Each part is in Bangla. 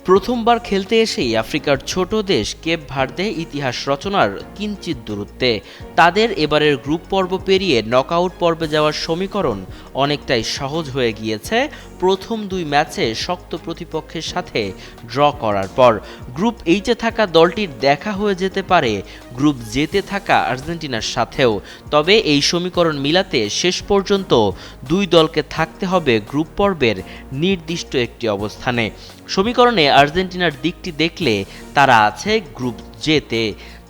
প্রথমবার খেলতে এসেই আফ্রিকার ছোট দেশ কেপ ভার্দে ইতিহাস রচনার কিঞ্চিত দূরত্বে। তাদের এবারের গ্রুপ পর্ব পেরিয়ে নকআউট পর্বে যাওয়ার সমীকরণ অনেকটাই সহজ হয়ে গিয়েছে প্রথম দুই ম্যাচে শক্ত প্রতিপক্ষের সাথে ড্র করার পর। গ্রুপ এইচে থাকা দলটির দেখা হয়ে যেতে পারে গ্রুপ জেতে থাকা আর্জেন্টিনার সাথেও। তবে এই সমীকরণ মিলাতে শেষ পর্যন্ত দুই দলকে থাকতে হবে গ্রুপ পর্বের নির্দিষ্ট একটি অবস্থানে। সমীকরণে আর্জেন্টিনার দিকটি দেখলে তারা আছে গ্রুপ জেতে।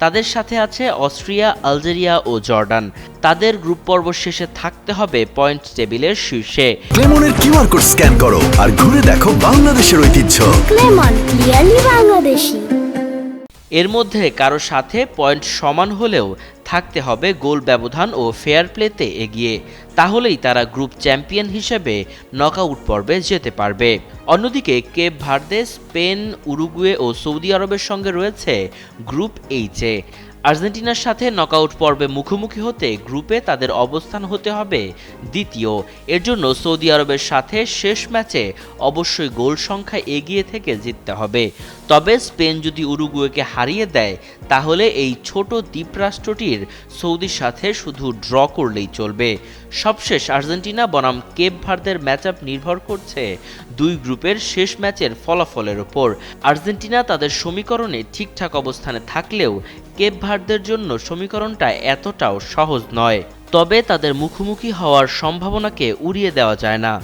তাদের সাথে আছে অস্ট্রিয়া, আলজেরিয়া ও জর্ডান। তাদের গ্রুপ পর্ব শেষে থাকতে হবে পয়েন্ট টেবিলের শীর্ষে। ক্লেমনের কিউআর কোড স্ক্যান করো আর ঘুরে দেখো বাংলাদেশের ঐতিহ্য। ক্লেমন, ক্লিয়ারলি বাংলাদেশি। এর মধ্যে কারো সাথে পয়েন্ট সমান হলেও থাকতে হবে গোল ব্যবধান ও ফেয়ার প্লেতে এগিয়ে। তাহলেই তারা গ্রুপ চ্যাম্পিয়ন হিসেবে নকআউট পর্বে যেতে পারবে। অন্যদিকে কেপ ভার্দে, স্পেন, উরুগুয়ে ও সৌদি আরবের সঙ্গে রয়েছে গ্রুপ এইচে। আর্জেন্টিনার সাথে নকআউট পর্বে মুখোমুখি হতে গ্রুপে তাদের অবস্থান হতে হবে দ্বিতীয়। এর জন্য সৌদি আরবের সাথে শেষ ম্যাচে অবশ্যই গোল সংখ্যা এগিয়ে থেকে জিততে হবে। তবে স্পেন যদি উরুগুয়েকে হারিয়ে দেয় তাহলে এই ছোট দ্বীপরাষ্ট্রটির সৌদির সাথে শুধু ড্র করলেই চলবে। সবশেষ আর্জেন্টিনা বনাম কেপ ভার্দের ম্যাচআপ নির্ভর করছে দুই গ্রুপের শেষ ম্যাচের ফলাফলের ওপর। আর্জেন্টিনা তাদের সমীকরণে ঠিকঠাক অবস্থানে থাকলেও কেপ ভার্দের জন্য সমীকরণটা এতটাও সহজ নয়। তবে তাদের মুখোমুখি হওয়ার সম্ভাবনাকে উড়িয়ে দেওয়া যায় না।